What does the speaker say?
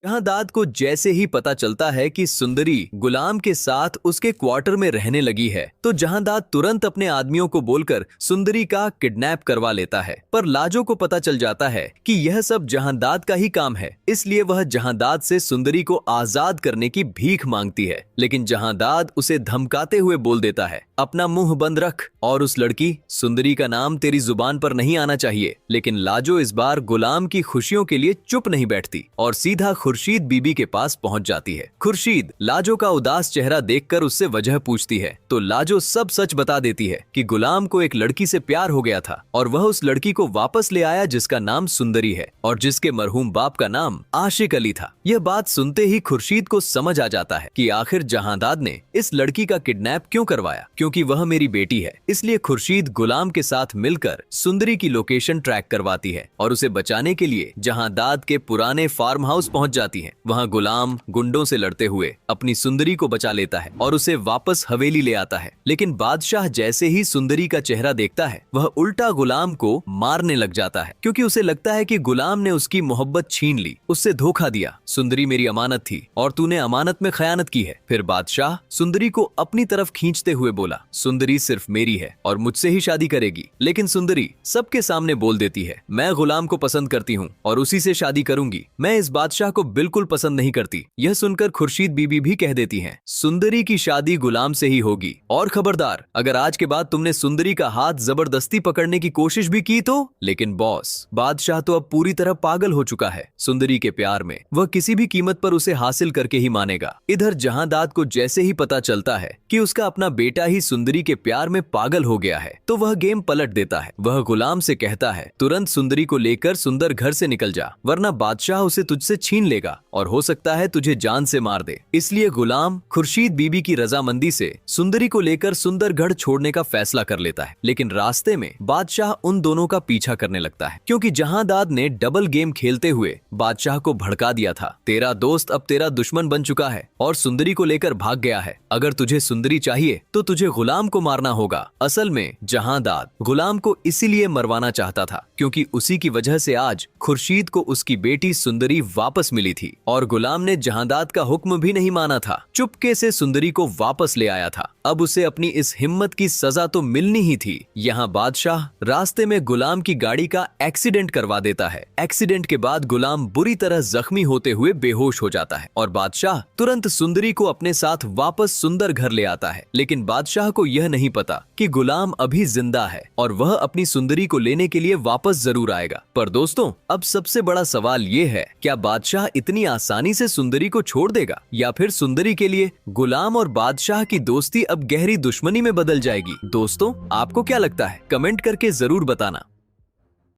जहांदाद को जैसे ही पता चलता है कि सुंदरी गुलाम के साथ उसके क्वार्टर में रहने लगी है तो जहांदाद तुरंत अपने आदमियों को बोलकर सुंदरी का किडनैप करवा लेता है। पर लाजो को पता चल जाता है कि यह सब जहांदाद का ही काम है, इसलिए वह जहांदाद से सुंदरी को आजाद करने की भीख मांगती है। लेकिन जहांदाद उसे धमकाते हुए बोल देता है, अपना मुंह बंद रख और उस लड़की सुंदरी का नाम तेरी जुबान पर नहीं आना चाहिए। लेकिन लाजो इस बार गुलाम की खुशियों के लिए चुप नहीं बैठती और सीधा खुर्शीद बीबी के पास पहुंच जाती है। खुर्शीद लाजो का उदास चेहरा देखकर उससे वजह पूछती है तो लाजो सब सच बता देती है कि गुलाम को एक लड़की से प्यार हो गया था और वह उस लड़की को वापस ले आया जिसका नाम सुंदरी है और जिसके मरहूम बाप का नाम आशिक अली था। यह बात सुनते ही खुर्शीद को समझ आ जाता है कि आखिर जहांदाद ने इस लड़की का किडनैप क्यों करवाया, क्योंकि वह मेरी बेटी है। इसलिए खुर्शीद गुलाम के साथ मिलकर सुंदरी की लोकेशन ट्रैक करवाती है और उसे बचाने के लिए जहांदाद के पुराने फार्म हाउस पहुंच जाती है। वहां गुलाम गुंडों से लड़ते हुए अपनी सुंदरी को बचा लेता है और उसे वापस हवेली ले आता है। लेकिन बादशाह जैसे ही सुंदरी का चेहरा देखता है वह उल्टा गुलाम को मारने लग जाता है, क्योंकि उसे लगता है कि गुलाम ने उसकी मोहब्बत छीन ली, उससे धोखा दिया। सुंदरी मेरी अमानत थी और तूने अमानत में खयानत की है। फिर बादशाह सुंदरी को अपनी तरफ खींचते हुए बोला, सुंदरी सिर्फ मेरी है और मुझसे ही शादी करेगी। लेकिन सुंदरी सबके सामने बोल देती है, मैं गुलाम को पसंद करती हूँ और उसी से शादी करूंगी। मैं इस बादशाह को बिल्कुल पसंद नहीं करती। यह सुनकर खुर्शीद बीबी भी कह देती हैं, सुंदरी की शादी गुलाम से ही होगी और खबरदार अगर आज के बाद तुमने सुंदरी का हाथ जबरदस्ती पकड़ने की कोशिश भी की तो। लेकिन बॉस, बादशाह तो अब पूरी तरह पागल हो चुका है सुंदरी के प्यार में, वह किसी भी कीमत पर उसे हासिल करके ही मानेगा। इधर जहांदाद को जैसे ही पता चलता है कि उसका अपना बेटा ही सुंदरी के प्यार में पागल हो गया है तो वह गेम पलट देता है। वह गुलाम से कहता है, तुरंत सुंदरी को लेकर सुंदर घर से निकल जा, वरना बादशाह उसे तुझसे छीन लेगा और हो सकता है तुझे जान से मार दे। इसलिए गुलाम खुर्शीद बीबी की रजामंदी से सुंदरी को लेकर सुंदरगढ़ छोड़ने का फैसला कर लेता है। लेकिन रास्ते में बादशाह उन दोनों का पीछा करने लगता है, क्योंकि जहांदाद ने डबल गेम खेलते हुए बादशाह को भड़का दिया था। तेरा दोस्त अब तेरा दुश्मन बन चुका है और सुंदरी को लेकर भाग गया है। अगर तुझे सुंदरी चाहिए तो तुझे गुलाम को मारना होगा। असल में जहांदाद गुलाम को इसीलिए मरवाना चाहता था क्योंकि उसी की वजह से आज खुर्शीद को उसकी बेटी सुंदरी वापस मिली थी और गुलाम ने जहांदाद का हुक्म भी नहीं माना था, चुपके से सुंदरी को वापस ले आया था। अब उसे अपनी इस हिम्मत की सजा तो मिलनी ही थी। यहाँ बादशाह रास्ते में गुलाम की गाड़ी का एक्सीडेंट करवा देता है। एक्सीडेंट के बाद गुलाम बुरी तरह जख्मी होते हुए बेहोश हो जाता है और बादशाह तुरंत सुंदरी को अपने साथ वापस सुंदर घर ले आता है। लेकिन बादशाह को यह नहीं पता कि गुलाम अभी जिंदा है और वह अपनी सुंदरी को लेने के लिए वापस जरूर आएगा। पर दोस्तों, अब सबसे बड़ा सवाल ये है, क्या बादशाह इतनी आसानी से सुंदरी को छोड़ देगा या फिर सुंदरी के लिए गुलाम और बादशाह की दोस्ती अब गहरी दुश्मनी में बदल जाएगी? दोस्तों, आपको क्या लगता है? कमेंट करके जरूर बताना।